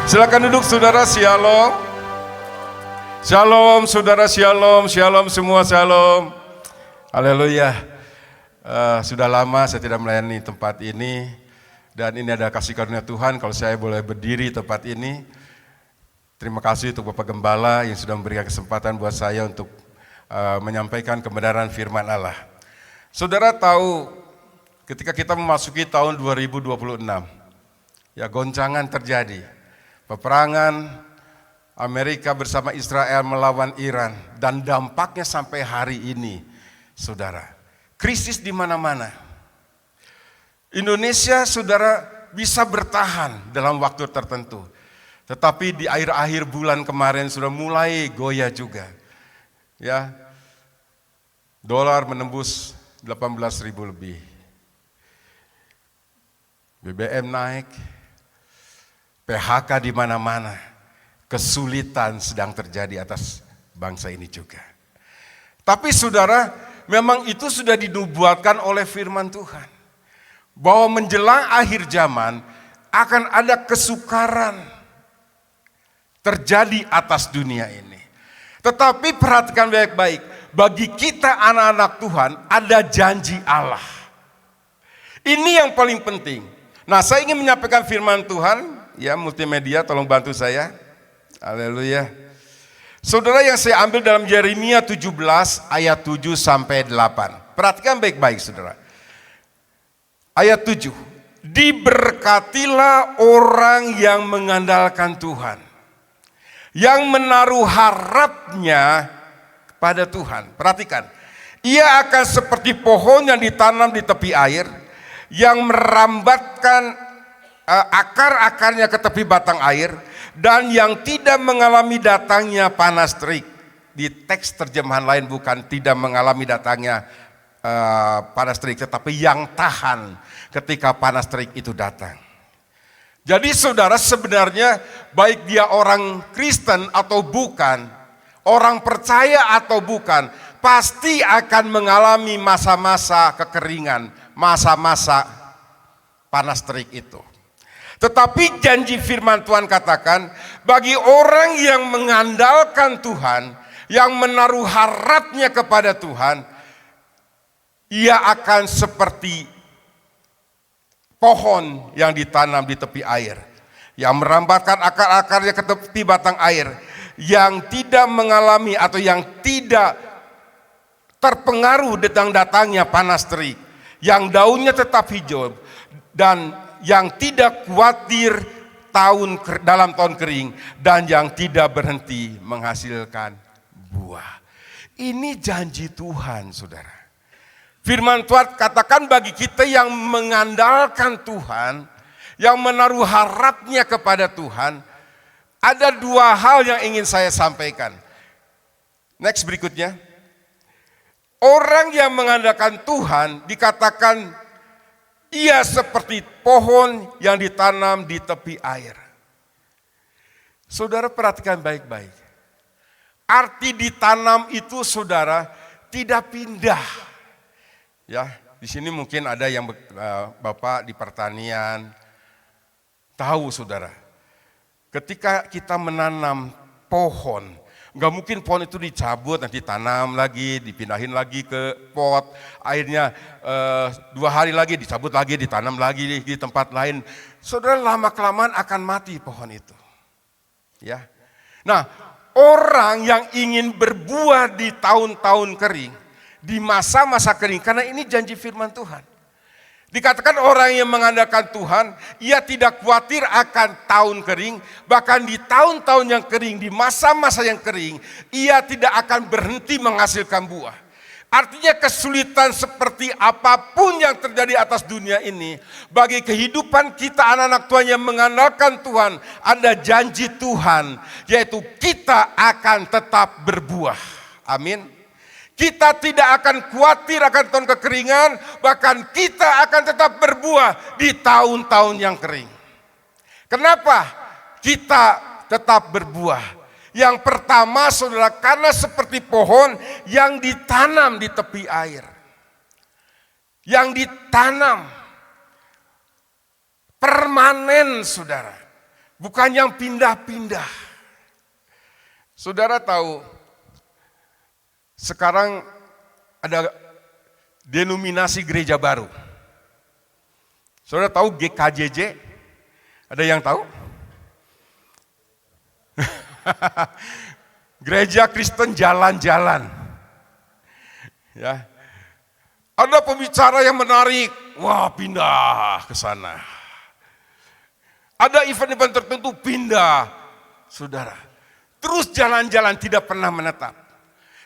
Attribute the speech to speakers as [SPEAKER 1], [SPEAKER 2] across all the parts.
[SPEAKER 1] Silakan duduk saudara, shalom. Shalom saudara, shalom, shalom semua, shalom. Haleluya. Sudah lama saya tidak melayani tempat ini. Dan ini ada kasih karunia Tuhan kalau saya boleh berdiri tempat ini. Terima kasih untuk Bapak Gembala yang sudah memberikan kesempatan buat saya untuk menyampaikan kebenaran firman Allah. Saudara tahu ketika kita memasuki tahun 2026, ya goncangan terjadi. Peperangan Amerika bersama Israel melawan Iran dan dampaknya sampai hari ini, saudara. Krisis di mana-mana. Indonesia, saudara, bisa bertahan dalam waktu tertentu. Tetapi di akhir-akhir bulan kemarin sudah mulai goyah juga. Ya. Dolar menembus 18.000 lebih. BBM naik. PHK di mana-mana, kesulitan sedang terjadi atas bangsa ini juga. Tapi saudara, memang itu sudah dinubuatkan oleh firman Tuhan. Bahwa menjelang akhir zaman akan ada kesukaran terjadi atas dunia ini. Tetapi perhatikan baik-baik, bagi kita anak-anak Tuhan ada janji Allah. Ini yang paling penting. Nah, saya ingin menyampaikan firman Tuhan. Ya, multimedia tolong bantu saya. Haleluya. Saudara, yang saya ambil dalam Yeremia 17 ayat 7 sampai 8. Perhatikan baik-baik saudara. Ayat 7. Diberkatilah orang yang mengandalkan Tuhan, yang menaruh harapnya pada Tuhan. Perhatikan. Ia akan seperti pohon yang ditanam di tepi air, yang merambatkan akar-akarnya ke tepi batang air, dan yang tidak mengalami datangnya panas terik. Di teks terjemahan lain bukan tidak mengalami datangnya panas terik, tetapi yang tahan ketika panas terik itu datang. Jadi saudara, sebenarnya baik dia orang Kristen atau bukan, orang percaya atau bukan, pasti akan mengalami masa-masa kekeringan, masa-masa panas terik itu. Tetapi janji firman Tuhan katakan, bagi orang yang mengandalkan Tuhan, yang menaruh harapnya kepada Tuhan, ia akan seperti pohon yang ditanam di tepi air, yang merambatkan akar-akarnya ke tepi batang air, yang tidak mengalami atau yang tidak terpengaruh datang-datangnya panas terik, yang daunnya tetap hijau, dan yang tidak khawatir dalam tahun kering, dan yang tidak berhenti menghasilkan buah. Ini janji Tuhan, saudara. Firman Tuhan katakan bagi kita yang mengandalkan Tuhan, yang menaruh harapnya kepada Tuhan, ada dua hal yang ingin saya sampaikan. Next berikutnya. Orang yang mengandalkan Tuhan dikatakan ia seperti pohon yang ditanam di tepi air. Saudara, perhatikan baik-baik. Arti ditanam itu, saudara, tidak pindah. Ya, di sini mungkin ada yang Bapak di pertanian tahu, saudara. Ketika kita menanam pohon, nggak mungkin pohon itu dicabut, nanti tanam lagi, dipindahin lagi ke pot, akhirnya 2 hari lagi dicabut lagi, ditanam lagi di tempat lain. Saudara, lama-kelamaan akan mati pohon itu. Ya. Nah, orang yang ingin berbuah di tahun-tahun kering, di masa-masa kering, karena ini janji firman Tuhan. Dikatakan orang yang mengandalkan Tuhan, ia tidak khawatir akan tahun kering, bahkan di tahun-tahun yang kering, di masa-masa yang kering, ia tidak akan berhenti menghasilkan buah. Artinya kesulitan seperti apapun yang terjadi atas dunia ini, bagi kehidupan kita anak-anak Tuhan yang mengandalkan Tuhan, ada janji Tuhan, yaitu kita akan tetap berbuah. Amin. Kita tidak akan khawatir akan tahun kekeringan, bahkan kita akan tetap berbuah di tahun-tahun yang kering. Kenapa kita tetap berbuah? Yang pertama, saudara, karena seperti pohon yang ditanam di tepi air. Yang ditanam permanen, saudara. bukan yang pindah-pindah. Saudara tahu, sekarang ada denominasi gereja baru. Saudara tahu GKJJ? Ada yang tahu? Gereja Kristen Jalan-Jalan. Ya. Ada pembicara yang menarik, wah pindah ke sana. Ada event-event tertentu pindah, saudara. Terus jalan-jalan tidak pernah menetap.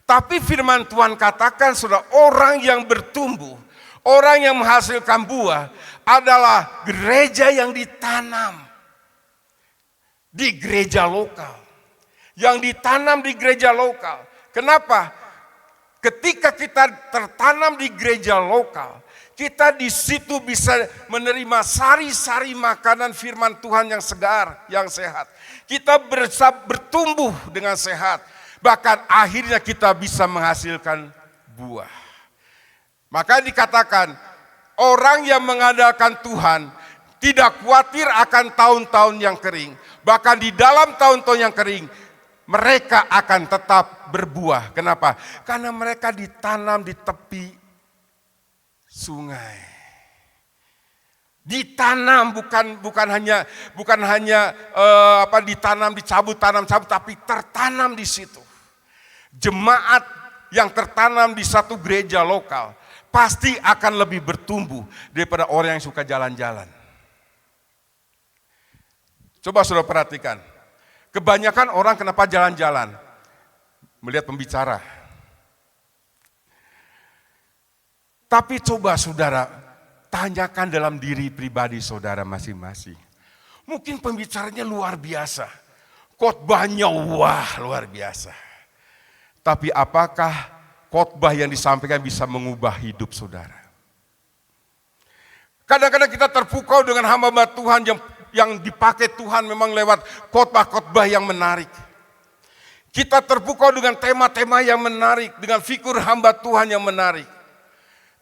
[SPEAKER 1] Tapi firman Tuhan katakan, saudara, orang yang bertumbuh, orang yang menghasilkan buah adalah gereja yang ditanam di gereja lokal. Yang ditanam di gereja lokal. Kenapa? Ketika kita tertanam di gereja lokal, kita di situ bisa menerima sari-sari makanan firman Tuhan yang segar, yang sehat. Kita bertumbuh dengan sehat, bahkan akhirnya kita bisa menghasilkan buah. Maka dikatakan, orang yang mengandalkan Tuhan tidak khawatir akan tahun-tahun yang kering. Bahkan di dalam tahun-tahun yang kering, mereka akan tetap berbuah. Kenapa? Karena mereka ditanam di tepi sungai. Ditanam bukan hanya ditanam dicabut tapi tertanam di situ. Jemaat yang tertanam di satu gereja lokal pasti akan lebih bertumbuh daripada orang yang suka jalan-jalan. Coba saudara perhatikan. Kebanyakan orang kenapa jalan-jalan? Melihat pembicara. Tapi coba saudara, tanyakan dalam diri pribadi saudara masing-masing. Mungkin pembicaranya luar biasa. Khotbahnya wah luar biasa. Tapi apakah khotbah yang disampaikan bisa mengubah hidup saudara? Kadang-kadang kita terpukau dengan hamba Tuhan yang dipakai Tuhan memang lewat khotbah-khotbah yang menarik. Kita terpukau dengan tema-tema yang menarik, dengan figur hamba Tuhan yang menarik.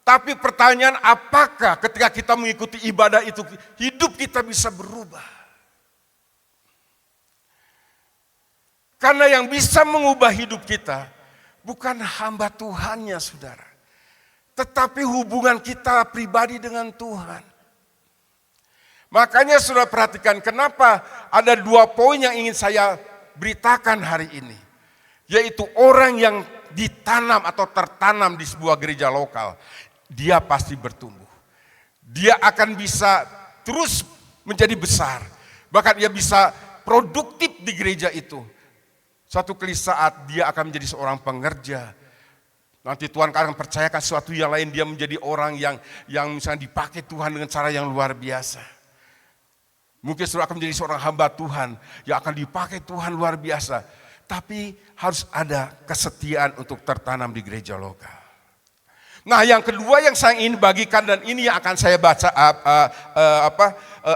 [SPEAKER 1] Tapi pertanyaan, apakah ketika kita mengikuti ibadah itu, hidup kita bisa berubah? Karena yang bisa mengubah hidup kita, bukan hamba Tuhannya saudara. Tetapi hubungan kita pribadi dengan Tuhan. Makanya saudara perhatikan kenapa ada 2 poin yang ingin saya beritakan hari ini. Yaitu orang yang ditanam atau tertanam di sebuah gereja lokal. Dia pasti bertumbuh. Dia akan bisa terus menjadi besar. Bahkan dia bisa produktif di gereja itu. Suatu kali saat dia akan menjadi seorang pengerja. Nanti Tuhan akan percayakan sesuatu yang lain. Dia menjadi orang yang misalnya dipakai Tuhan dengan cara yang luar biasa. Mungkin saudara akan menjadi seorang hamba Tuhan yang akan dipakai Tuhan luar biasa. Tapi harus ada kesetiaan untuk tertanam di gereja lokal. Nah yang kedua yang saya ingin bagikan dan ini yang akan saya baca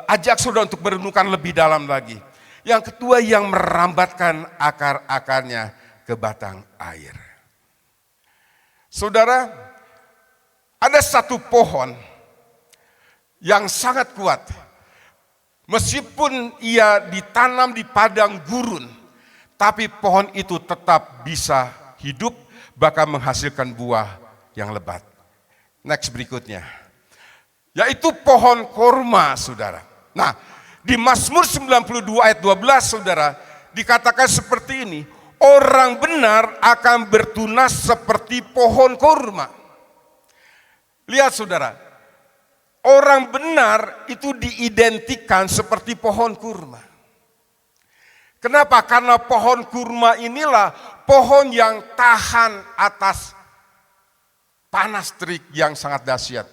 [SPEAKER 1] ajak saudara untuk merenungkan lebih dalam lagi. Yang kedua yang merambatkan akar-akarnya ke batang air. Saudara, ada satu pohon yang sangat kuat. Meskipun ia ditanam di padang gurun, tapi pohon itu tetap bisa hidup, bahkan menghasilkan buah yang lebat. Next berikutnya, yaitu pohon korma, saudara. Nah, di Mazmur 92 ayat 12, saudara, dikatakan seperti ini, orang benar akan bertunas seperti pohon korma. Lihat saudara, orang benar itu diidentikan seperti pohon kurma. Kenapa? Karena pohon kurma inilah pohon yang tahan atas panas terik yang sangat dahsyat.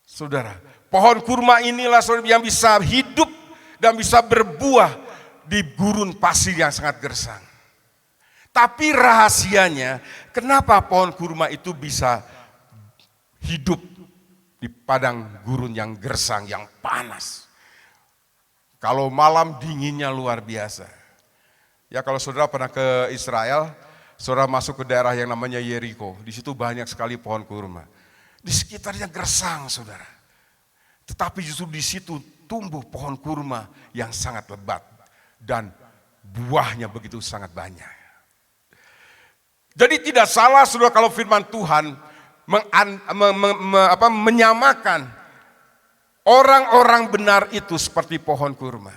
[SPEAKER 1] Saudara, pohon kurma inilah yang bisa hidup dan bisa berbuah di gurun pasir yang sangat gersang. Tapi rahasianya, kenapa pohon kurma itu bisa hidup di padang gurun yang gersang, yang panas. Kalau malam dinginnya luar biasa. Ya kalau saudara pernah ke Israel, saudara masuk ke daerah yang namanya Yeriko. Di situ banyak sekali pohon kurma. Di sekitarnya gersang saudara. Tetapi justru di situ tumbuh pohon kurma yang sangat lebat dan buahnya begitu sangat banyak. Jadi tidak salah saudara kalau firman Tuhan menyamakan orang-orang benar itu seperti pohon kurma.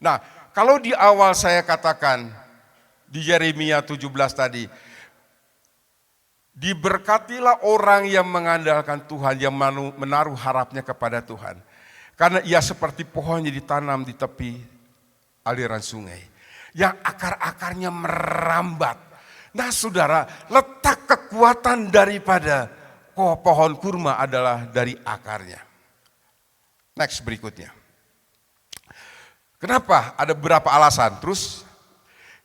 [SPEAKER 1] Nah, kalau di awal saya katakan di Yeremia 17 tadi, diberkatilah orang yang mengandalkan Tuhan, yang menaruh harapnya kepada Tuhan. Karena ia seperti pohon yang ditanam di tepi aliran sungai, yang akar-akarnya merambat. Nah saudara, letak kekuatan daripada pohon kurma adalah dari akarnya. Next berikutnya. Kenapa? Ada beberapa alasan. Terus,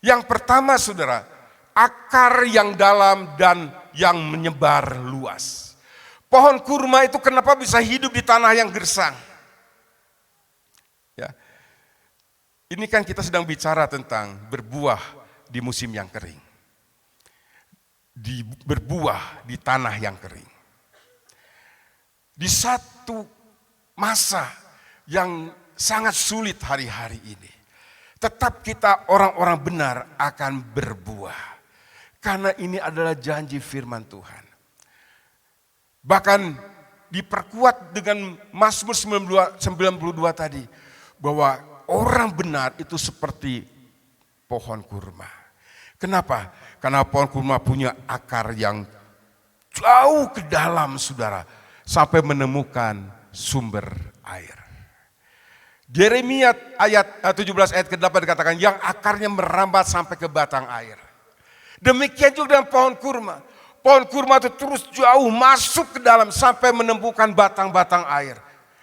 [SPEAKER 1] yang pertama saudara, akar yang dalam dan yang menyebar luas. Pohon kurma itu kenapa bisa hidup di tanah yang gersang? Ya. Ini kan kita sedang bicara tentang berbuah di musim yang kering. Berbuah di tanah yang kering. Di satu masa yang sangat sulit hari-hari ini, tetap kita orang-orang benar akan berbuah. Karena ini adalah janji firman Tuhan. Bahkan diperkuat dengan Mazmur 92 tadi, bahwa orang benar itu seperti pohon kurma. Kenapa? Karena pohon kurma punya akar yang jauh ke dalam saudara, sampai menemukan sumber air. Yeremia ayat 17 ayat ke-8 dikatakan, yang akarnya merambat sampai ke batang air. Demikian juga dengan pohon kurma. Pohon kurma itu terus jauh masuk ke dalam sampai menemukan batang-batang air.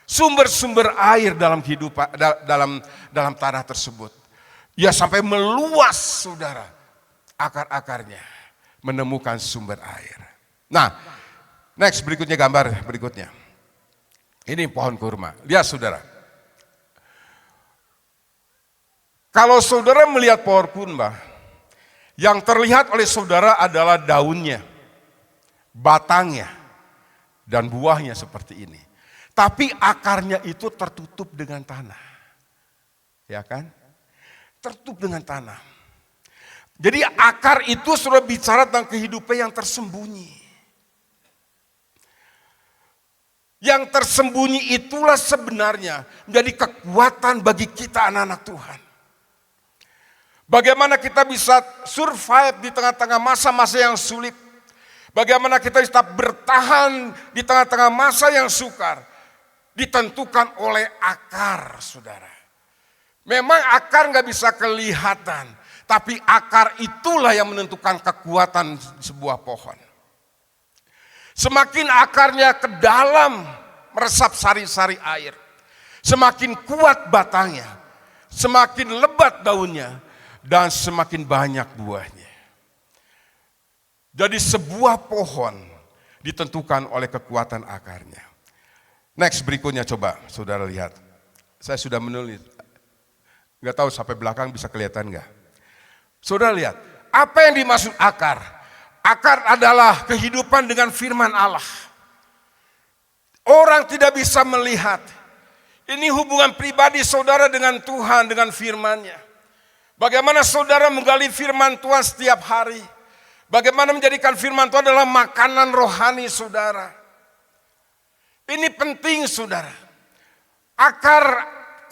[SPEAKER 1] Sumber-sumber air dalam kehidupan, dalam tanah tersebut. Ya sampai meluas saudara, akar-akarnya menemukan sumber air. Nah, next berikutnya, gambar berikutnya. Ini pohon kurma. Lihat saudara. Kalau saudara melihat pohon kurma, yang terlihat oleh saudara adalah daunnya, batangnya, dan buahnya seperti ini. Tapi akarnya itu tertutup dengan tanah. Ya kan? Tertutup dengan tanah. Jadi akar itu sudah bicara tentang kehidupan yang tersembunyi. Yang tersembunyi itulah sebenarnya menjadi kekuatan bagi kita anak-anak Tuhan. Bagaimana kita bisa survive di tengah-tengah masa-masa yang sulit. Bagaimana kita bisa bertahan di tengah-tengah masa yang sukar. Ditentukan oleh akar saudara. Memang akar gak bisa kelihatan. Tapi akar itulah yang menentukan kekuatan sebuah pohon. Semakin akarnya ke dalam meresap sari-sari air. Semakin kuat batangnya. Semakin lebat daunnya. Dan semakin banyak buahnya. Jadi sebuah pohon ditentukan oleh kekuatan akarnya. Next berikutnya coba saudara lihat. Saya sudah menulis. Gak tahu sampai belakang bisa kelihatan gak? Saudara lihat. Apa yang dimaksud akar? Akar adalah kehidupan dengan firman Allah. Orang tidak bisa melihat. Ini hubungan pribadi saudara dengan Tuhan, dengan firman-Nya. Bagaimana saudara menggali firman Tuhan setiap hari. Bagaimana menjadikan firman Tuhan adalah makanan rohani saudara. Ini penting saudara. Akar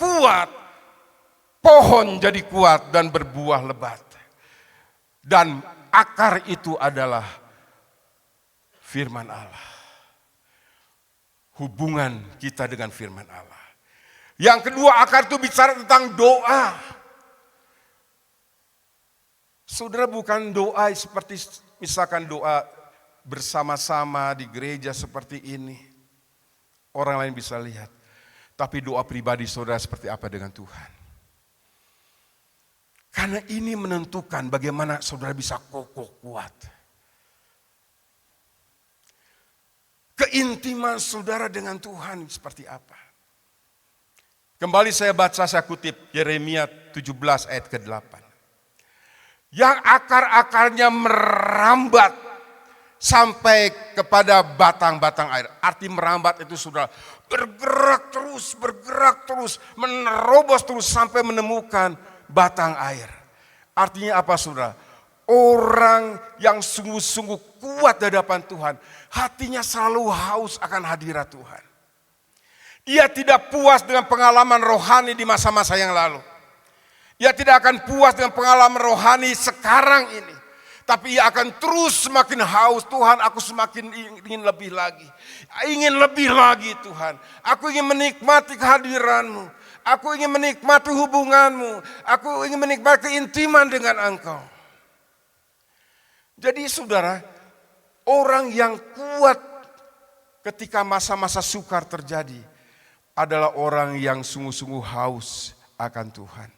[SPEAKER 1] kuat, pohon jadi kuat dan berbuah lebat. Dan akar itu adalah firman Allah. Hubungan kita dengan firman Allah. Yang kedua, akar itu bicara tentang doa. Saudara, bukan doa seperti misalkan doa bersama-sama di gereja seperti ini. Orang lain bisa lihat. Tapi doa pribadi saudara seperti apa dengan Tuhan. Karena ini menentukan bagaimana saudara bisa kokoh kuat. Keintiman saudara dengan Tuhan seperti apa. Kembali saya baca, saya kutip Yeremia 17 ayat ke-8. Yang akar-akarnya merambat sampai kepada batang-batang air. Arti merambat itu saudara, bergerak terus, menerobos terus sampai menemukan batang air. Artinya apa saudara? Orang yang sungguh-sungguh kuat di hadapan Tuhan, hatinya selalu haus akan hadirat Tuhan. Ia tidak puas dengan pengalaman rohani di masa-masa yang lalu. Ia tidak akan puas dengan pengalaman rohani sekarang ini. Tapi ia akan terus semakin haus. Tuhan, aku semakin ingin lebih lagi. Ingin lebih lagi Tuhan. Aku ingin menikmati kehadiran-Mu. Aku ingin menikmati hubungan-Mu. Aku ingin menikmati keintiman dengan Engkau. Jadi saudara, orang yang kuat ketika masa-masa sukar terjadi adalah orang yang sungguh-sungguh haus akan Tuhan.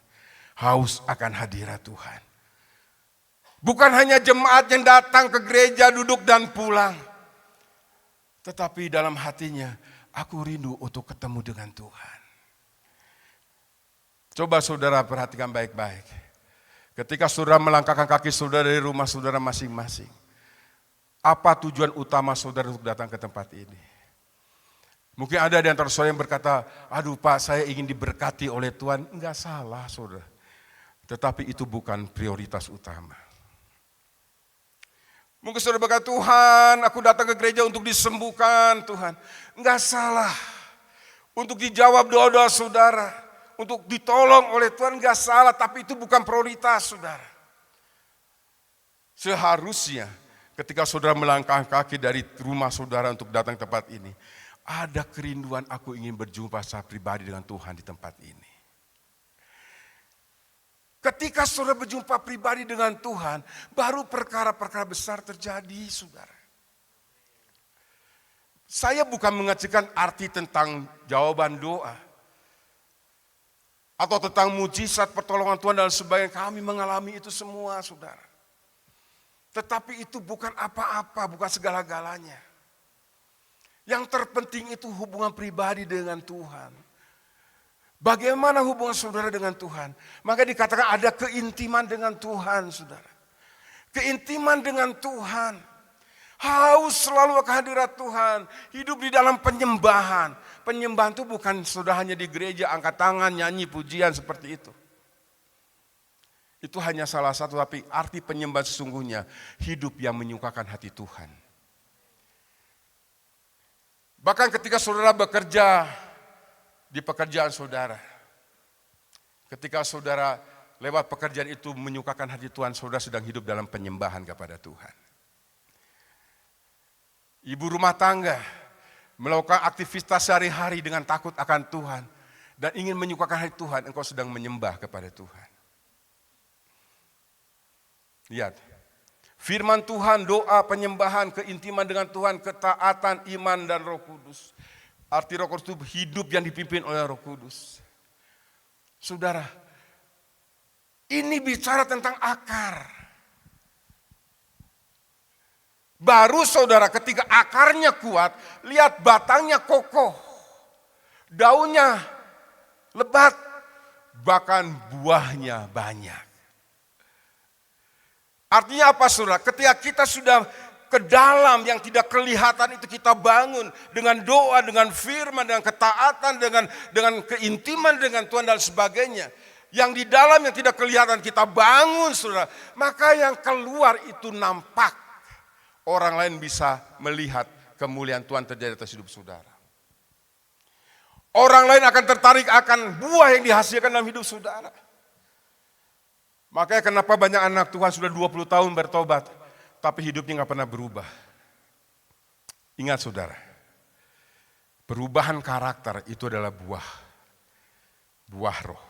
[SPEAKER 1] Haus akan hadirat Tuhan. Bukan hanya jemaat yang datang ke gereja, duduk dan pulang. Tetapi dalam hatinya, aku rindu untuk ketemu dengan Tuhan. Coba saudara perhatikan baik-baik. Ketika saudara melangkahkan kaki saudara dari rumah saudara masing-masing. Apa tujuan utama saudara untuk datang ke tempat ini? Mungkin ada di antara saudara yang berkata, aduh Pak, saya ingin diberkati oleh Tuhan. Enggak salah saudara. Tetapi itu bukan prioritas utama. Mungkin saudara berkata, Tuhan, aku datang ke gereja untuk disembuhkan Tuhan. Enggak salah. Untuk dijawab doa-doa saudara. Untuk ditolong oleh Tuhan enggak salah. Tapi itu bukan prioritas saudara. Seharusnya ketika saudara melangkah kaki dari rumah saudara untuk datang ke tempat ini. Ada kerinduan aku ingin berjumpa secara pribadi dengan Tuhan di tempat ini. Ketika saudara berjumpa pribadi dengan Tuhan, baru perkara-perkara besar terjadi, saudara. Saya bukan mengajarkan arti tentang jawaban doa. Atau tentang mujizat pertolongan Tuhan dan sebagainya. Kami mengalami itu semua, saudara. Tetapi itu bukan apa-apa, bukan segala-galanya. Yang terpenting itu hubungan pribadi dengan Tuhan. Bagaimana hubungan saudara dengan Tuhan? Maka dikatakan ada keintiman dengan Tuhan, saudara. Keintiman dengan Tuhan. Haus selalu akan hadirat Tuhan. Hidup di dalam penyembahan. Penyembahan itu bukan sudah hanya di gereja, angkat tangan, nyanyi, pujian seperti itu. Itu hanya salah satu, tapi arti penyembahan sesungguhnya hidup yang menyukakan hati Tuhan. Bahkan ketika saudara bekerja di pekerjaan saudara. Ketika saudara lewat pekerjaan itu menyukakan hati Tuhan, saudara sedang hidup dalam penyembahan kepada Tuhan. Ibu rumah tangga melakukan aktivitas sehari-hari dengan takut akan Tuhan. Dan ingin menyukakan hati Tuhan, engkau sedang menyembah kepada Tuhan. Lihat. Firman Tuhan, doa, penyembahan, keintiman dengan Tuhan, ketaatan, iman, dan Roh Kudus. Arti Roh Kudus itu hidup yang dipimpin oleh Roh Kudus. Saudara, ini bicara tentang akar. Baru saudara ketika akarnya kuat, lihat batangnya kokoh. Daunnya lebat, bahkan buahnya banyak. Artinya apa saudara? Ketika kita sudah ke dalam yang tidak kelihatan itu kita bangun dengan doa, dengan firman, dengan ketaatan, dengan keintiman dengan Tuhan dan sebagainya. Yang di dalam yang tidak kelihatan kita bangun saudara. Maka yang keluar itu nampak. Orang lain bisa melihat kemuliaan Tuhan terjadi atas hidup saudara. Orang lain akan tertarik akan buah yang dihasilkan dalam hidup saudara. Makanya kenapa banyak anak Tuhan sudah 20 tahun bertobat, tapi hidupnya gak pernah berubah. Ingat saudara, perubahan karakter itu adalah buah roh.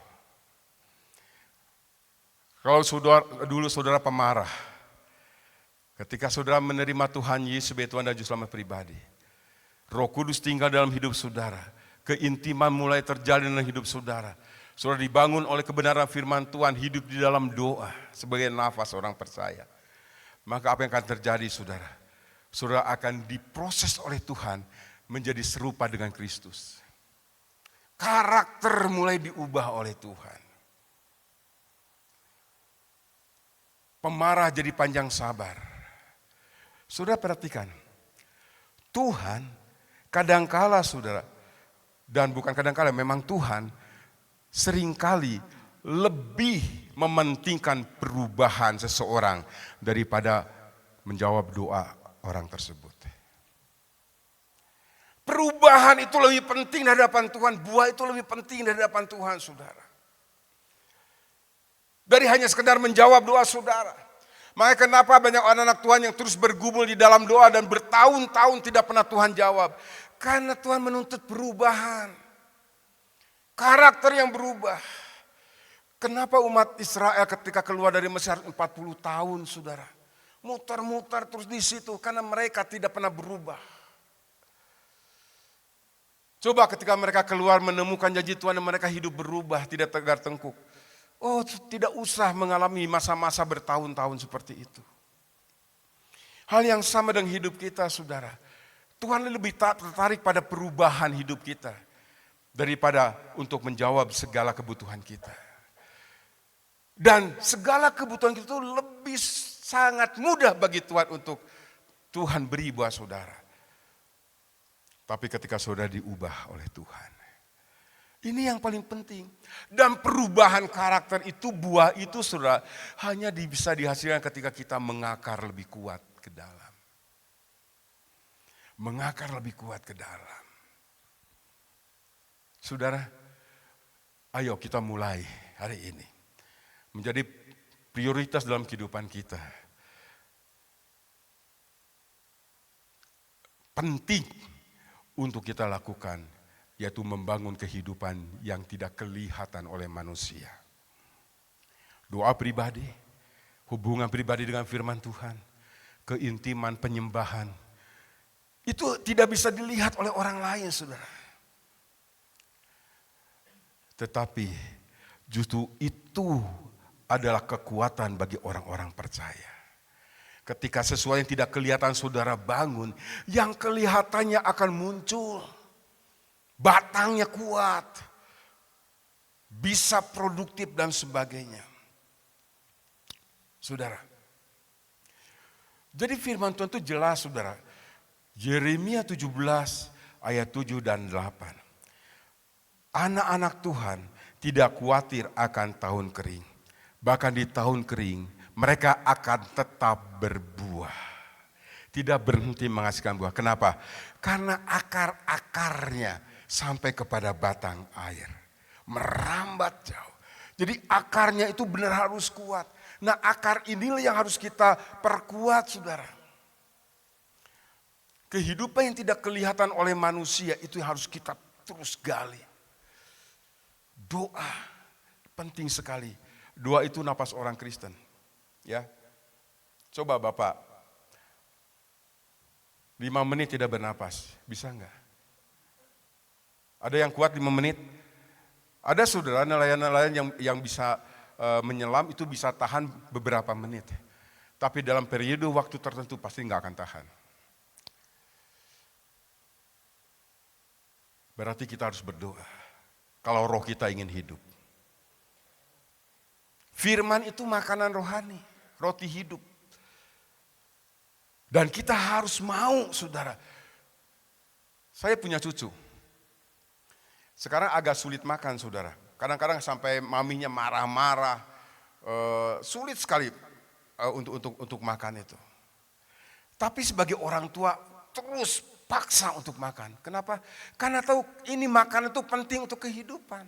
[SPEAKER 1] Kalau dulu saudara pemarah, ketika saudara menerima Tuhan Yesus sebagai Tuhan dan Juru Selamat pribadi, Roh Kudus tinggal dalam hidup saudara, keintiman mulai terjalin dalam hidup saudara. Saudara dibangun oleh kebenaran firman Tuhan, hidup di dalam doa sebagai nafas orang percaya. Maka apa yang akan terjadi saudara? Saudara akan diproses oleh Tuhan menjadi serupa dengan Kristus. Karakter mulai diubah oleh Tuhan. Pemarah jadi panjang sabar. Saudara perhatikan, Tuhan kadangkala saudara Dan bukan kadang-kadang, memang Tuhan seringkali lebih mementingkan perubahan seseorang daripada menjawab doa orang tersebut. Perubahan itu lebih penting di hadapan Tuhan, buah itu lebih penting di hadapan Tuhan, saudara. Dari hanya sekedar menjawab doa saudara. Makanya kenapa banyak anak-anak Tuhan yang terus bergumul di dalam doa dan bertahun-tahun tidak pernah Tuhan jawab. Karena Tuhan menuntut perubahan. Karakter yang berubah. Kenapa umat Israel ketika keluar dari Mesir 40 tahun, saudara? Muter-muter terus di situ karena mereka tidak pernah berubah. Coba ketika mereka keluar menemukan janji Tuhan dan mereka hidup berubah, tidak tegar tengkuk. Oh, tidak usah mengalami masa-masa bertahun-tahun seperti itu. Hal yang sama dengan hidup kita, saudara. Tuhan lebih tertarik pada perubahan hidup kita daripada untuk menjawab segala kebutuhan kita. Dan segala kebutuhan kita itu lebih sangat mudah bagi Tuhan untuk Tuhan beri buat saudara. Tapi ketika saudara diubah oleh Tuhan. Ini yang paling penting. Dan perubahan karakter itu, buah itu saudara, hanya bisa dihasilkan ketika kita mengakar lebih kuat ke dalam. Mengakar lebih kuat ke dalam. Saudara, ayo kita mulai hari ini. Menjadi prioritas dalam kehidupan kita. Penting untuk kita lakukan. Yaitu membangun kehidupan yang tidak kelihatan oleh manusia. Doa pribadi, hubungan pribadi dengan firman Tuhan, keintiman penyembahan, itu tidak bisa dilihat oleh orang lain, saudara. Tetapi justru itu adalah kekuatan bagi orang-orang percaya. Ketika sesuatu yang tidak kelihatan saudara bangun, yang kelihatannya akan muncul. Batangnya kuat, bisa produktif dan sebagainya. Saudara, jadi firman Tuhan itu jelas, saudara. Yeremia 17 ayat 7 dan 8. Anak-anak Tuhan tidak khawatir akan tahun kering. Bahkan di tahun kering mereka akan tetap berbuah. Tidak berhenti menghasilkan buah. Kenapa? Karena akar-akarnya sampai kepada batang air. Merambat jauh. Jadi akarnya itu benar harus kuat. Nah, akar inilah yang harus kita perkuat, saudara. Kehidupan yang tidak kelihatan oleh manusia itu yang harus kita terus gali. Doa penting sekali. Doa itu napas orang Kristen. Ya. Coba Bapak 5 menit tidak bernapas, bisa enggak? Ada yang kuat 5 menit? Ada saudara nelayan-nelayan yang bisa menyelam itu bisa tahan beberapa menit. Tapi dalam periode waktu tertentu pasti enggak akan tahan. Berarti kita harus berdoa. Kalau roh kita ingin hidup. Firman itu makanan rohani, roti hidup. Dan kita harus mau, saudara. Saya punya cucu. Sekarang agak sulit makan, saudara. Kadang-kadang sampai maminya marah-marah. Sulit sekali untuk makan itu. Tapi sebagai orang tua terus paksa untuk makan. Kenapa? Karena tahu ini makanan itu penting untuk kehidupan.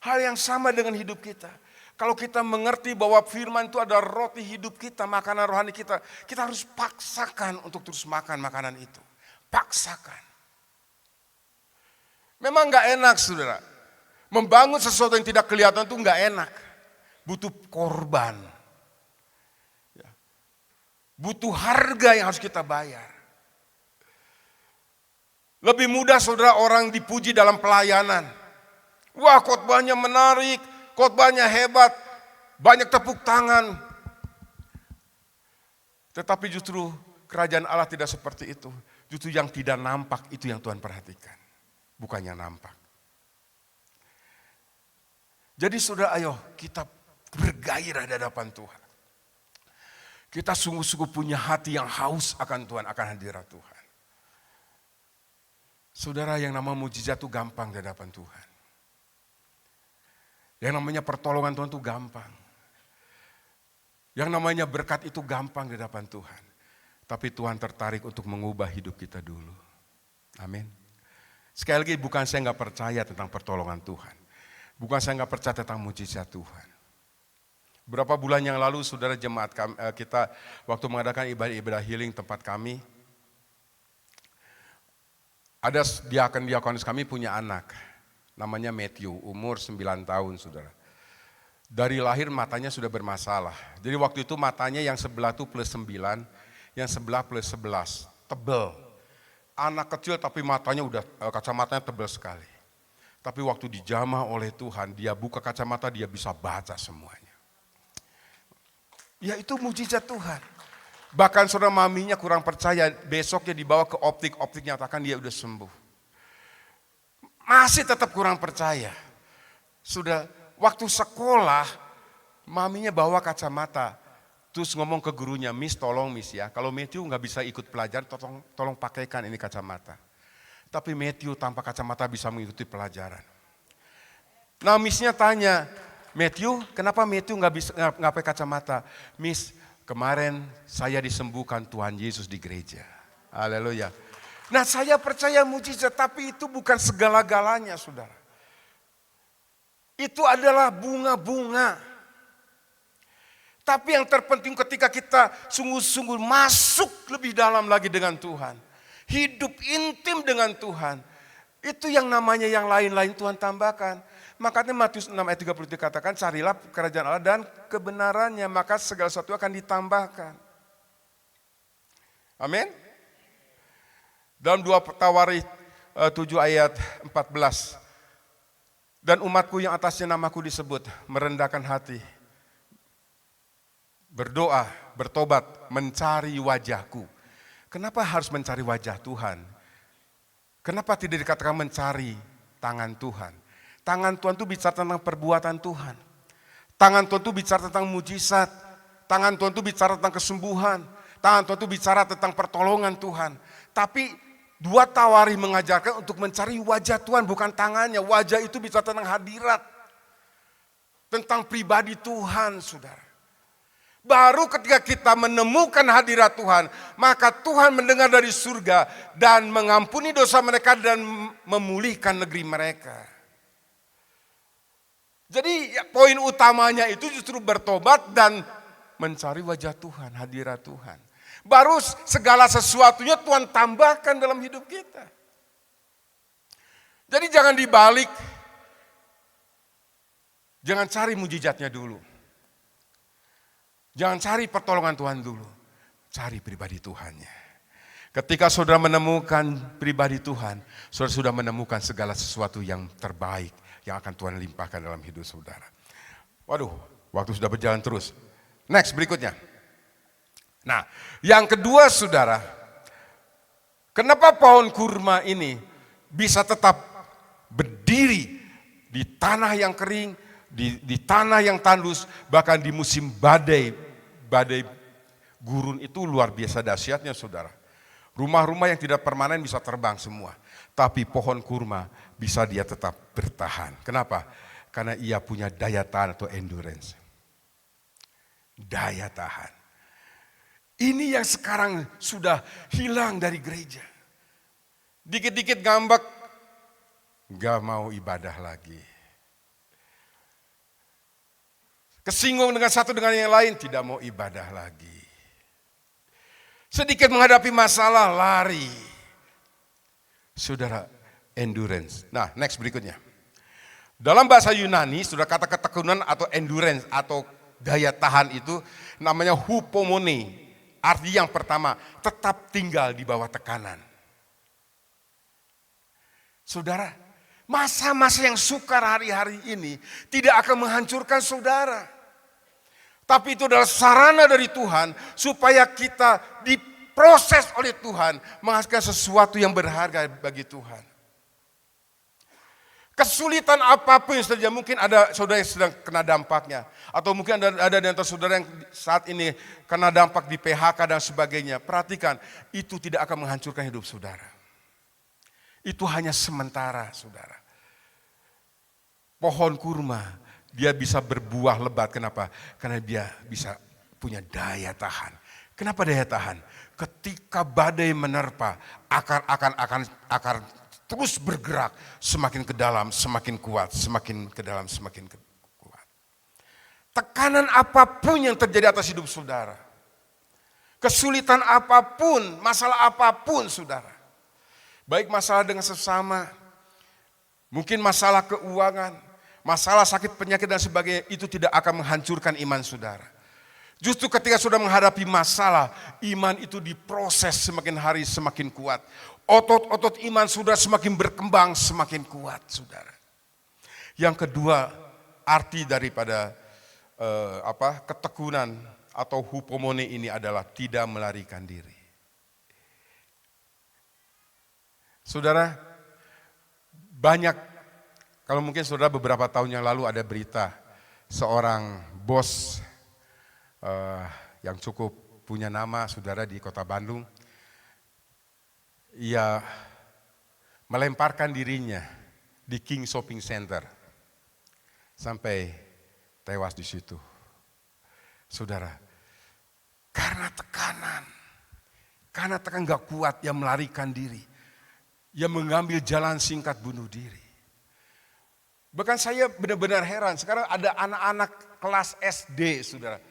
[SPEAKER 1] Hal yang sama dengan hidup kita. Kalau kita mengerti bahwa firman itu adalah roti hidup kita, makanan rohani kita, kita harus paksakan untuk terus makan makanan itu. Paksakan. Memang gak enak, saudara. Membangun sesuatu yang tidak kelihatan itu gak enak. Butuh korban. Butuh harga yang harus kita bayar. Lebih mudah saudara orang dipuji dalam pelayanan. Wah, khotbahnya menarik, khotbahnya hebat, banyak tepuk tangan. Tetapi justru kerajaan Allah tidak seperti itu. Justru yang tidak nampak itu yang Tuhan perhatikan. Bukan yang nampak. Jadi saudara, ayo kita bergairah di hadapan Tuhan. Kita sungguh-sungguh punya hati yang haus akan Tuhan, akan hadirat Tuhan. Saudara, yang nama mujizat itu gampang di hadapan Tuhan. Yang namanya pertolongan Tuhan itu gampang. Yang namanya berkat itu gampang di hadapan Tuhan. Tapi Tuhan tertarik untuk mengubah hidup kita dulu. Amin. Sekali lagi, bukan saya nggak percaya tentang pertolongan Tuhan. Bukan saya nggak percaya tentang mujizat Tuhan. Berapa bulan yang lalu, saudara jemaat kita waktu mengadakan ibadah healing tempat kami, ada diakon-diakonis kami punya anak, namanya Matthew, umur 9 tahun, saudara. Dari lahir matanya sudah bermasalah. Jadi waktu itu matanya yang sebelah itu plus 9, yang sebelah plus 11, tebel. Anak kecil tapi matanya udah, kacamatanya tebel sekali. Tapi waktu dijamah oleh Tuhan, dia buka kacamata, dia bisa baca semuanya. Ya itu mujizat Tuhan. Bahkan saudara maminya kurang percaya, besoknya dibawa ke optik nyatakan dia udah sembuh. Masih tetap kurang percaya. Sudah waktu sekolah, maminya bawa kacamata. Terus ngomong ke gurunya, Miss tolong Miss ya, kalau Matthew nggak bisa ikut pelajaran, tolong pakaikan ini kacamata. Tapi Matthew tanpa kacamata bisa mengikuti pelajaran. Nah Missnya tanya, Matthew kenapa Matthew nggak pakai kacamata? Miss, kemarin saya disembuhkan Tuhan Yesus di gereja. Haleluya. Nah saya percaya mujizat, tapi itu bukan segala-galanya saudara. Itu adalah bunga-bunga. Tapi yang terpenting ketika kita sungguh-sungguh masuk lebih dalam lagi dengan Tuhan. Hidup intim dengan Tuhan. Itu yang namanya yang lain-lain Tuhan tambahkan. Makanya Matius 6 ayat 30 dikatakan, carilah kerajaan Allah dan kebenarannya, maka segala sesuatu akan ditambahkan. Amin. Dalam 2 Tawarikh 7 ayat 14. Dan umatku yang atasnya namaku disebut, merendahkan hati, berdoa, bertobat, mencari wajahku. Kenapa harus mencari wajah Tuhan? Kenapa tidak dikatakan mencari tangan Tuhan? Tangan Tuhan itu bicara tentang perbuatan Tuhan. Tangan Tuhan itu bicara tentang mujizat. Tangan Tuhan itu bicara tentang kesembuhan. Tangan Tuhan itu bicara tentang pertolongan Tuhan. Tapi 2 Tawarikh mengajarkan untuk mencari wajah Tuhan, bukan tangannya. Wajah itu bicara tentang hadirat. Tentang pribadi Tuhan, saudara. Baru ketika kita menemukan hadirat Tuhan, maka Tuhan mendengar dari surga dan mengampuni dosa mereka dan memulihkan negeri mereka. Jadi poin utamanya itu justru bertobat dan mencari wajah Tuhan, hadirat Tuhan. Baru segala sesuatunya Tuhan tambahkan dalam hidup kita. Jadi jangan dibalik. Jangan cari mujizatnya dulu. Jangan cari pertolongan Tuhan dulu. Cari pribadi Tuhannya. Ketika saudara menemukan pribadi Tuhan, saudara sudah menemukan segala sesuatu yang terbaik yang akan Tuhan limpahkan dalam hidup saudara. Waduh, waktu sudah berjalan terus. Next, berikutnya. Nah, yang kedua saudara, kenapa pohon kurma ini bisa tetap berdiri di tanah yang kering, di tanah yang tandus, bahkan di musim badai gurun itu luar biasa dahsyatnya saudara. Rumah-rumah yang tidak permanen bisa terbang semua. Tapi pohon kurma bisa dia tetap bertahan. Kenapa? Karena ia punya daya tahan atau endurance. Daya tahan. Ini yang sekarang sudah hilang dari gereja. Dikit-dikit ngambek, gak mau ibadah lagi. Kesinggung dengan satu dengan yang lain, tidak mau ibadah lagi. Sedikit menghadapi masalah, lari. Saudara, endurance. Nah, next berikutnya. Dalam bahasa Yunani, sudah kata ketekunan atau endurance atau daya tahan itu namanya hupomone. Arti yang pertama, tetap tinggal di bawah tekanan. Saudara, masa-masa yang sukar hari-hari ini tidak akan menghancurkan saudara. Tapi itu adalah sarana dari Tuhan supaya kita diproses oleh Tuhan menghasilkan sesuatu yang berharga bagi Tuhan. Kesulitan apapun yang terjadi, mungkin ada saudara yang sedang kena dampaknya. Atau mungkin ada di antara saudara yang saat ini kena dampak di PHK dan sebagainya. Perhatikan, itu tidak akan menghancurkan hidup saudara. Itu hanya sementara, saudara. Pohon kurma, dia bisa berbuah lebat. Kenapa? Karena dia bisa punya daya tahan. Kenapa daya tahan? Ketika badai menerpa, akar terus bergerak semakin ke dalam, semakin kuat, semakin ke dalam, semakin kuat. Tekanan apapun yang terjadi atas hidup saudara, kesulitan apapun, masalah apapun saudara, baik masalah dengan sesama, mungkin masalah keuangan, masalah sakit penyakit dan sebagainya, itu tidak akan menghancurkan iman saudara. Justru ketika sudah menghadapi masalah, iman itu diproses semakin hari semakin kuat. Otot-otot iman sudah semakin berkembang, semakin kuat, saudara. Yang kedua, arti daripada ketekunan atau hupomone ini adalah tidak melarikan diri. Saudara, banyak, kalau mungkin saudara beberapa tahun yang lalu ada berita seorang bos yang cukup punya nama, saudara, di kota Bandung. Ia melemparkan dirinya di King Shopping Center sampai tewas di situ. Saudara, karena tekanan gak kuat, ia melarikan diri. Ia mengambil jalan singkat bunuh diri. Bahkan saya benar-benar heran, sekarang ada anak-anak kelas SD, saudara,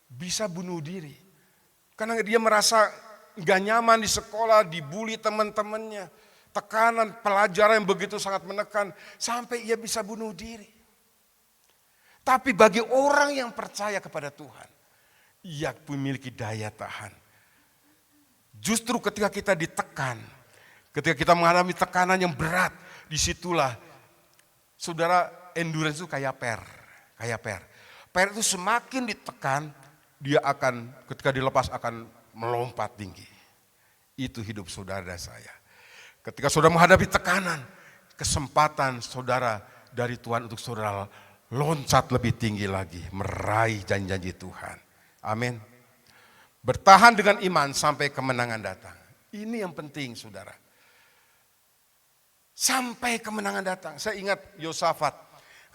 [SPEAKER 1] bisa bunuh diri. Karena dia merasa gak nyaman di sekolah, dibully teman-temannya. Tekanan pelajaran yang begitu sangat menekan, sampai ia bisa bunuh diri. Tapi bagi orang yang percaya kepada Tuhan, ia memiliki daya tahan. Justru ketika kita ditekan, ketika kita mengalami tekanan yang berat, disitulah saudara, endurance itu kayak per. Per itu semakin ditekan, dia akan ketika dilepas akan melompat tinggi. Itu hidup saudara dan saya. Ketika saudara menghadapi tekanan, kesempatan saudara dari Tuhan untuk saudara loncat lebih tinggi lagi, meraih janji-janji Tuhan. Amin. Bertahan dengan iman sampai kemenangan datang. Ini yang penting, saudara. Sampai kemenangan datang. Saya ingat Yosafat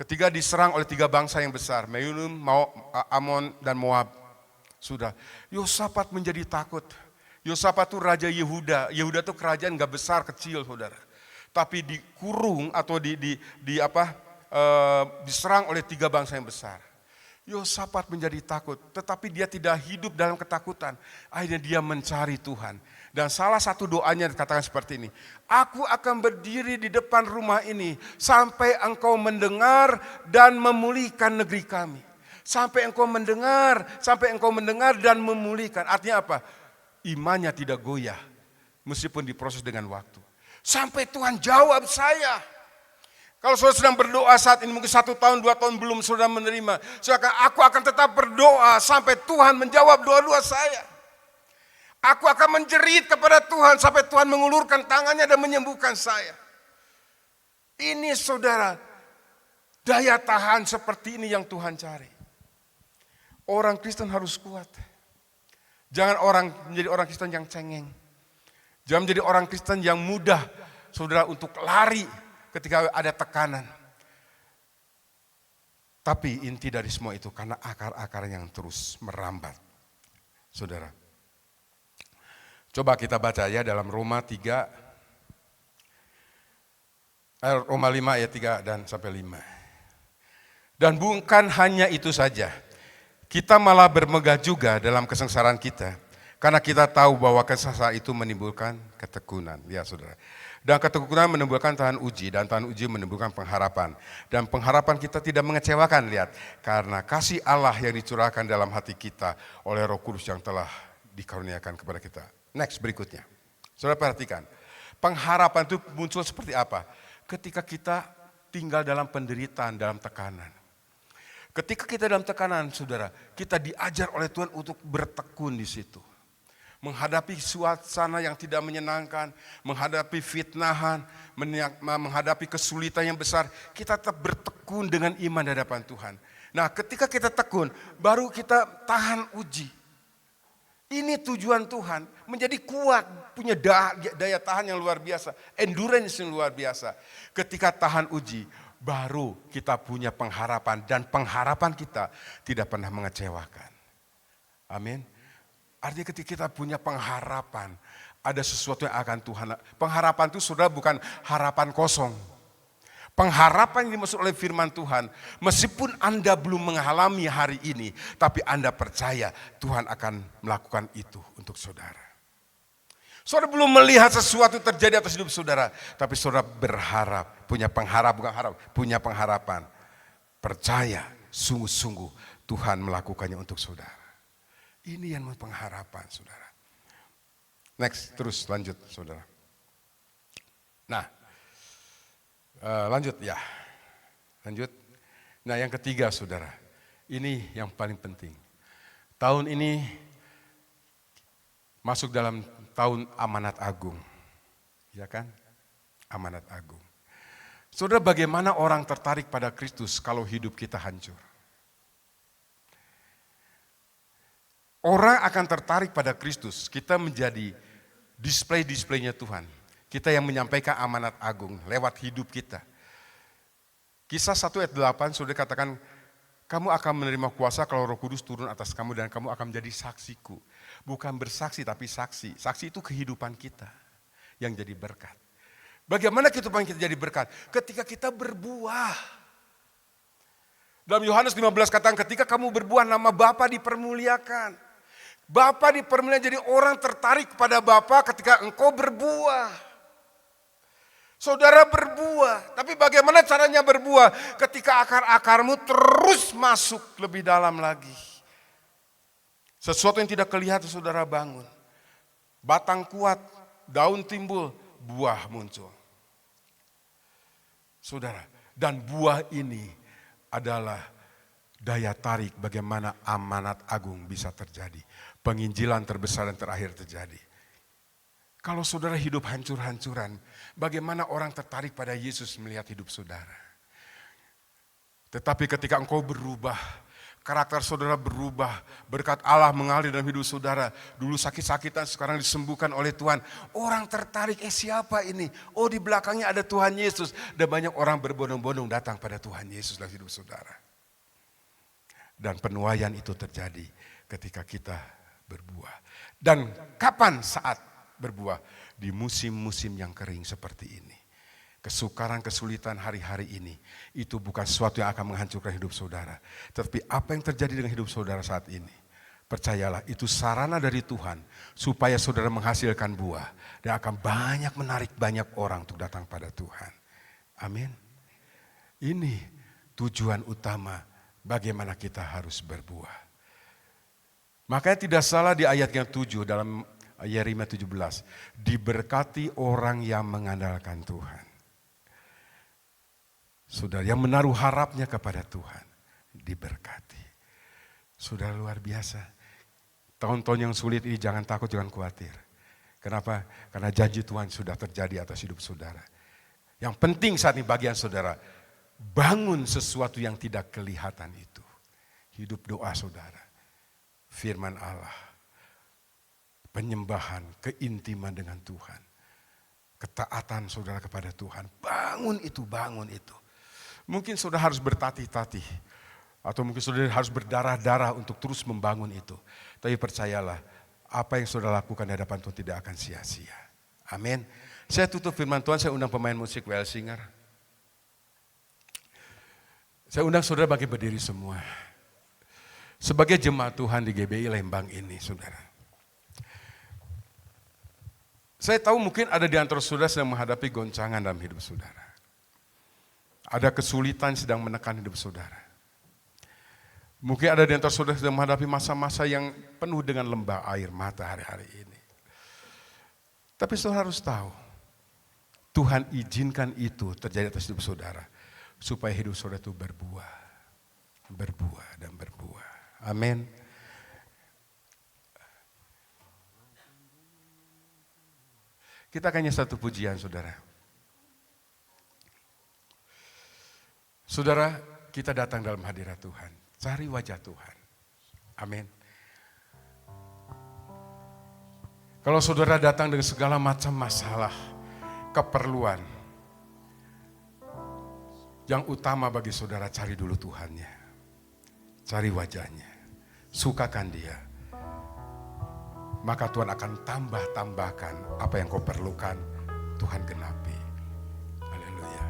[SPEAKER 1] ketika diserang oleh 3 bangsa yang besar, Meunum, Amon, dan Moab. Sudah, Yosafat menjadi takut. Yosafat itu raja Yehuda. Yehuda itu kerajaan gak besar, kecil, saudara. Tapi dikurung atau diserang oleh 3 bangsa yang besar. Yosafat menjadi takut, tetapi dia tidak hidup dalam ketakutan. Akhirnya dia mencari Tuhan. Dan salah satu doanya dikatakan seperti ini. Aku akan berdiri di depan rumah ini sampai engkau mendengar dan memulihkan negeri kami. Sampai engkau mendengar dan memulihkan. Artinya apa? Imannya tidak goyah meskipun diproses dengan waktu. Sampai Tuhan jawab saya. Kalau saudara sedang berdoa saat ini, mungkin 1 tahun, 2 tahun belum saudara menerima. Aku akan tetap berdoa sampai Tuhan menjawab doa-doa saya. Aku akan menjerit kepada Tuhan sampai Tuhan mengulurkan tangannya dan menyembuhkan saya. Ini saudara, daya tahan seperti ini yang Tuhan cari. Orang Kristen harus kuat. Jangan menjadi orang Kristen yang cengeng. Jangan menjadi orang Kristen yang mudah, saudara, untuk lari ketika ada tekanan. Tapi inti dari semua itu karena akar-akar yang terus merambat. Saudara, coba kita baca ya dalam Roma 5 ayat 3 dan sampai 5. Dan bukan hanya itu saja, kita malah bermegah juga dalam kesengsaraan kita, karena kita tahu bahwa kesengsaraan itu menimbulkan ketekunan, ya saudara. Dan ketekunan menimbulkan tahan uji, dan tahan uji menimbulkan pengharapan. Dan pengharapan kita tidak mengecewakan, lihat, karena kasih Allah yang dicurahkan dalam hati kita oleh Roh Kudus yang telah dikaruniakan kepada kita. Next, berikutnya. Saudara perhatikan, pengharapan itu muncul seperti apa? Ketika kita tinggal dalam penderitaan, dalam tekanan. Ketika kita dalam tekanan, saudara, kita diajar oleh Tuhan untuk bertekun di situ. Menghadapi suasana yang tidak menyenangkan, menghadapi fitnahan, menghadapi kesulitan yang besar, kita tetap bertekun dengan iman di hadapan Tuhan. Nah, ketika kita tekun, baru kita tahan uji. Ini tujuan Tuhan, menjadi kuat, punya daya tahan yang luar biasa, endurance yang luar biasa. Ketika tahan uji, baru kita punya pengharapan dan pengharapan kita tidak pernah mengecewakan. Amin. Artinya ketika kita punya pengharapan, ada sesuatu yang akan Tuhan. Pengharapan itu saudara bukan harapan kosong. Pengharapan yang dimaksud oleh firman Tuhan, meskipun Anda belum mengalami hari ini, tapi Anda percaya Tuhan akan melakukan itu untuk saudara. Saudara belum melihat sesuatu terjadi atas hidup saudara, tapi saudara berharap, punya punya pengharapan. Percaya sungguh-sungguh Tuhan melakukannya untuk saudara. Ini yang pengharapan saudara. Next, terus lanjut saudara. Nah, lanjut ya, lanjut. Nah yang ketiga saudara, ini yang paling penting. Tahun ini masuk dalam tahun amanat agung, ya kan? Amanat agung. Saudara, bagaimana orang tertarik pada Kristus kalau hidup kita hancur? Orang akan tertarik pada Kristus, kita menjadi display-displaynya Tuhan. Kita yang menyampaikan amanat agung lewat hidup kita. Kisah 1 ayat 8 sudah katakan, kamu akan menerima kuasa kalau Roh Kudus turun atas kamu dan kamu akan menjadi saksiku. Bukan bersaksi tapi saksi. Saksi itu kehidupan kita yang jadi berkat. Bagaimana kehidupan kita jadi berkat? Ketika kita berbuah. Dalam Yohanes 15 katakan, ketika kamu berbuah nama Bapa dipermuliakan. Bapa dipermuliakan, jadi orang tertarik kepada Bapa ketika engkau berbuah. Saudara berbuah, tapi bagaimana caranya berbuah? Ketika akar-akarmu terus masuk lebih dalam lagi. Sesuatu yang tidak kelihatan saudara bangun. Batang kuat, daun timbul, buah muncul. Saudara, dan buah ini adalah daya tarik bagaimana amanat agung bisa terjadi. Penginjilan terbesar dan terakhir terjadi. Kalau saudara hidup hancur-hancuran, bagaimana orang tertarik pada Yesus melihat hidup saudara? Tetapi ketika engkau berubah, karakter saudara berubah, berkat Allah mengalir dalam hidup saudara. Dulu sakit-sakitan, sekarang disembuhkan oleh Tuhan. Orang tertarik, siapa ini? Oh, di belakangnya ada Tuhan Yesus. Dan banyak orang berbondong-bondong datang pada Tuhan Yesus dalam hidup saudara. Dan penuaian itu terjadi ketika kita berbuah. Dan kapan saat berbuah? Di musim-musim yang kering seperti ini. Kesukaran, kesulitan hari-hari ini, itu bukan sesuatu yang akan menghancurkan hidup saudara. Tetapi apa yang terjadi dengan hidup saudara saat ini, percayalah itu sarana dari Tuhan, supaya saudara menghasilkan buah, dan akan banyak menarik banyak orang untuk datang pada Tuhan. Amin. Ini tujuan utama bagaimana kita harus berbuah. Makanya tidak salah di ayat yang 7 dalam Yeremia 17, diberkati orang yang mengandalkan Tuhan. Saudara yang menaruh harapnya kepada Tuhan, diberkati. Saudara luar biasa. Tahun-tahun yang sulit ini jangan takut, jangan khawatir. Kenapa? Karena janji Tuhan sudah terjadi atas hidup saudara. Yang penting saat ini bagian saudara, bangun sesuatu yang tidak kelihatan itu. Hidup doa saudara, firman Allah, penyembahan, keintiman dengan Tuhan. Ketaatan saudara kepada Tuhan. Bangun itu, bangun itu. Mungkin saudara harus bertatih-tatih. Atau mungkin saudara harus berdarah-darah untuk terus membangun itu. Tapi percayalah, apa yang saudara lakukan di hadapan Tuhan tidak akan sia-sia. Amin. Saya tutup firman Tuhan, saya undang pemain musik WL Singer. Saya undang saudara bagi berdiri semua. Sebagai jemaat Tuhan di GBI Lembang ini saudara. Saya tahu mungkin ada di antara saudara sedang menghadapi goncangan dalam hidup saudara. Ada kesulitan sedang menekan hidup saudara. Mungkin ada di antara saudara sedang menghadapi masa-masa yang penuh dengan lembah air mata hari-hari ini. Tapi saudara harus tahu, Tuhan izinkan itu terjadi atas hidup saudara. Supaya hidup saudara itu berbuah. Berbuah dan berbuah. Amin. Kita akan nyanyi satu pujian saudara. Saudara, kita datang dalam hadirat Tuhan. Cari wajah Tuhan. Amin. Kalau saudara datang dengan segala macam masalah, keperluan, yang utama bagi saudara cari dulu Tuhannya. Cari wajahnya. Sukakan Dia. Maka Tuhan akan tambahkan apa yang kau perlukan, Tuhan genapi. Haleluya.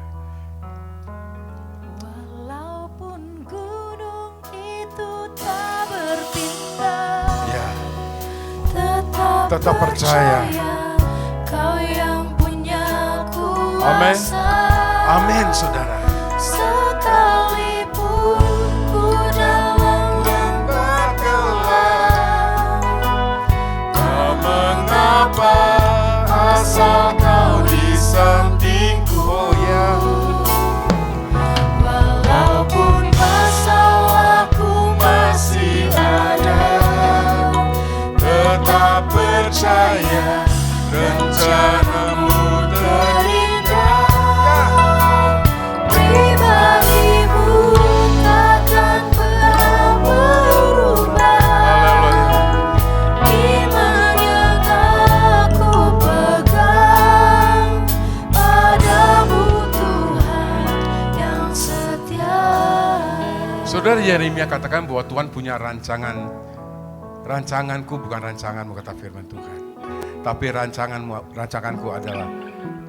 [SPEAKER 2] Walaupun gunung itu tak berpindah,
[SPEAKER 1] Ya.
[SPEAKER 2] tetap percaya Kau yang punya kuasa.
[SPEAKER 1] Amin, saudara.
[SPEAKER 2] Sekalipun ku dalam lembah gelap,
[SPEAKER 1] Tak mengapa asal kau di sampingku. Oh ya.
[SPEAKER 2] walaupun masalahku masih ada,
[SPEAKER 1] Tetap percaya rencanamu terindah.
[SPEAKER 2] pribadimu takkan pernah berubah. Iman yang aku pegang padamu Tuhan yang setia.
[SPEAKER 1] Saudara Yeremia katakan bahwa Tuhan punya rancanganku bukan rancanganmu, kata firman Tuhan. Tapi rancanganku adalah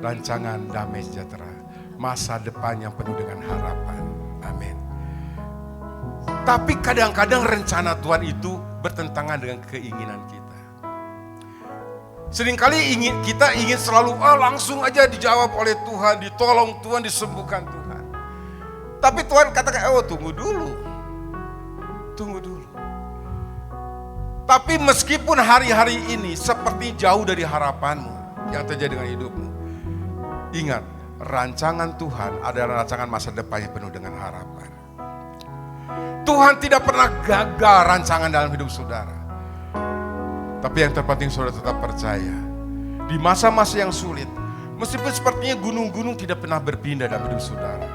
[SPEAKER 1] rancangan damai sejahtera. Masa depan yang penuh dengan harapan. Amin. Tapi kadang-kadang rencana Tuhan itu bertentangan dengan keinginan kita. Seringkali kita ingin selalu langsung aja dijawab oleh Tuhan, ditolong Tuhan, disembuhkan Tuhan. Tapi Tuhan katakan, tunggu dulu. Tapi meskipun hari-hari ini seperti jauh dari harapanmu yang terjadi dengan hidupmu, ingat, rancangan Tuhan adalah rancangan masa depan yang penuh dengan harapan. Tuhan tidak pernah gagal rancangan dalam hidup saudara. Tapi yang terpenting saudara tetap percaya. Di masa-masa yang sulit, meskipun sepertinya gunung-gunung tidak pernah berpindah dalam hidup saudara,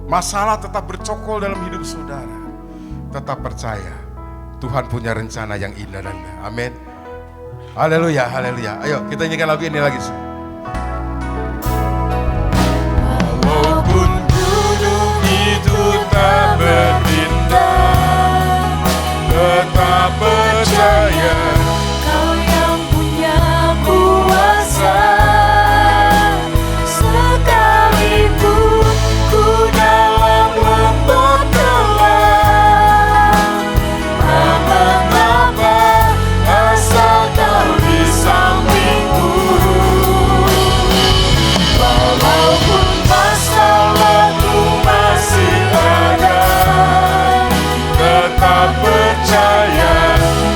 [SPEAKER 1] masalah tetap bercokol dalam hidup saudara, tetap percaya Tuhan punya rencana yang indah dan amin. Haleluya, haleluya. Ayo kita nyanyikan lagu ini lagi. Walaupun gunung itu tak berpindah, tetap percaya
[SPEAKER 2] Kau yang punya kuasa. Sekalipun ku dalam lembah gelap, tak mengapa asal Kau di sampingku. Walaupun masalahku masih ada,
[SPEAKER 1] tetap percaya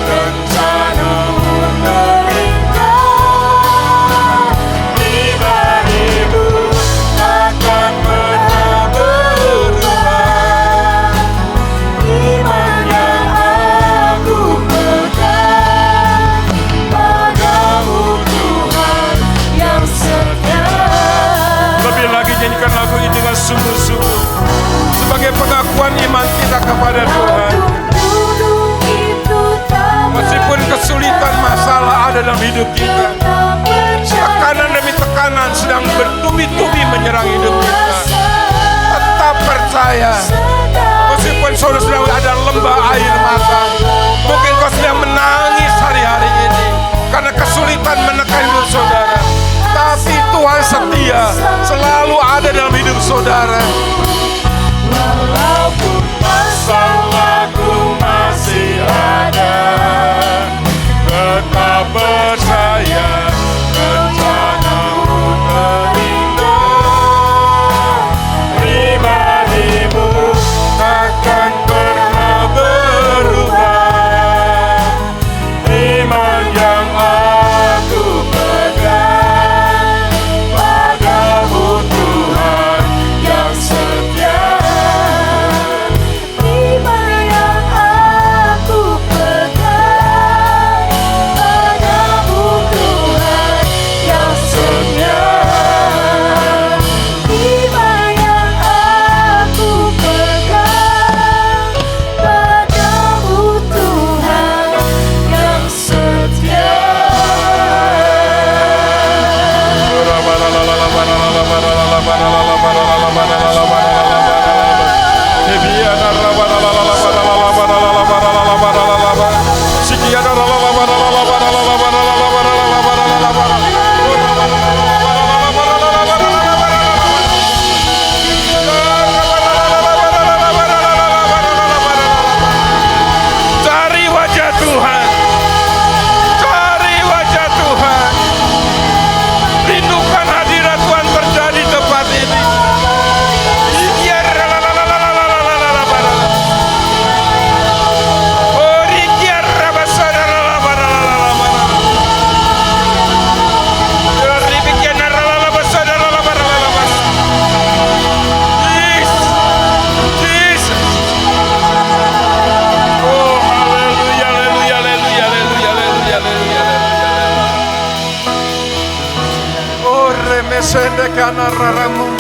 [SPEAKER 1] rencanamu
[SPEAKER 2] terindah pribadimu takkan pernah berubah. Iman yang aku pegang padamu Tuhan yang setia.
[SPEAKER 1] Lebih lagi nyanyikan lagu ini dengan sungguh-sungguh sebagai pengakuan iman kita kepada Tuhan. Meskipun kesulitan masalah ada dalam hidup kita, tekanan demi tekanan sedang bertubi-tubi menyerang hidup kita, tetap percaya. Meskipun saudara sedang ada lembah air mata, mungkin kau sedang menangis hari-hari ini karena kesulitan menekan hidup saudara, tapi Tuhan setia selalu ada dalam hidup saudara.
[SPEAKER 2] Walaupun masalahku masih ada,
[SPEAKER 1] Tetap percaya rencanamu terindah, pribadimu takkan pernah berubah. Iman yang aku pegang padamu Tuhan yang setia. kana raramu.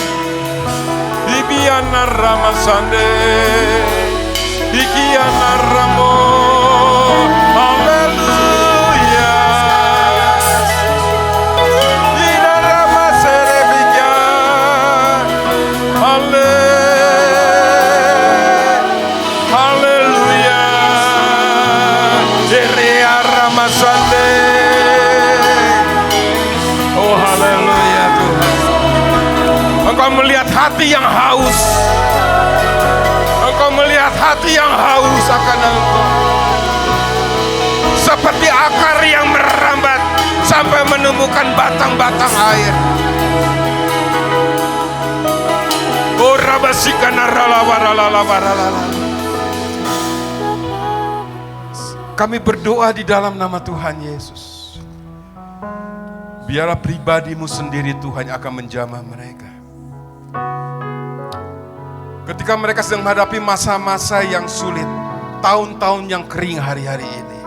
[SPEAKER 1] Ibiana ramasande. Ikiana ramo. Haleluya. Ina ramaserebiya. Haleluya. Erea ramasande. Oh haleluya Tuhan. Engkau melihat hati yang haus. Engkau melihat hati yang haus akan Engkau. Seperti akar yang merambat sampai menemukan batang-batang air. Oh rabasikana ralawaralawaralala. Kami berdoa di dalam nama Tuhan Yesus. Biarlah pribadimu sendiri Tuhan akan menjamah mereka. Ketika mereka sedang menghadapi masa-masa yang sulit, tahun-tahun yang kering hari-hari ini.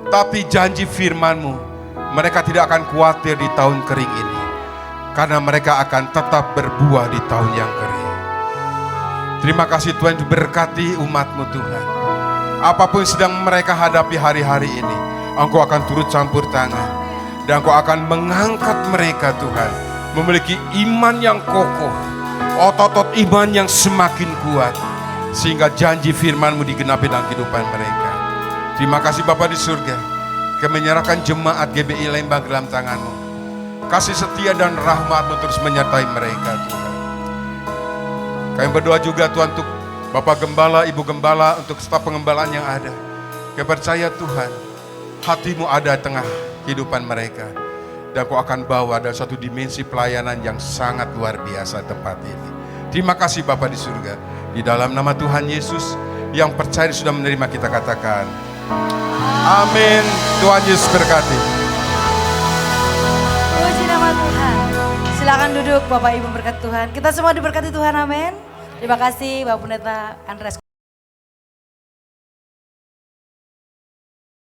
[SPEAKER 1] Tapi janji firman-Mu, mereka tidak akan khawatir di tahun kering ini. Karena mereka akan tetap berbuah di tahun yang kering. Terima kasih Tuhan, berkati umat-Mu Tuhan. Apapun yang sedang mereka hadapi hari-hari ini, Engkau akan turut campur tangan. Dan Engkau akan mengangkat mereka Tuhan. Memiliki iman yang kokoh. Otot-otot iman yang semakin kuat. Sehingga janji firman-Mu digenapi dalam kehidupan mereka. Terima kasih Bapa di surga. Kami menyerahkan jemaat GBI Lembang dalam tangan-Mu. Kasih setia dan rahmat-Mu terus menyertai mereka Tuhan. Kami berdoa juga Tuhan untuk Bapak Gembala, Ibu Gembala, untuk staf pengembalaan yang ada. Kami percaya Tuhan, hati-Mu ada di tengah kehidupan mereka. Dan Kau akan bawa dalam satu dimensi pelayanan yang sangat luar biasa tempat ini. Terima kasih Bapa di surga. Di dalam nama Tuhan Yesus yang percaya sudah menerima kita katakan. Amin. Tuhan Yesus berkati.
[SPEAKER 3] Puji nama Tuhan. Silakan duduk Bapak Ibu berkat Tuhan. Kita semua diberkati Tuhan, amin. Terima kasih Bapak Pendeta Andreas.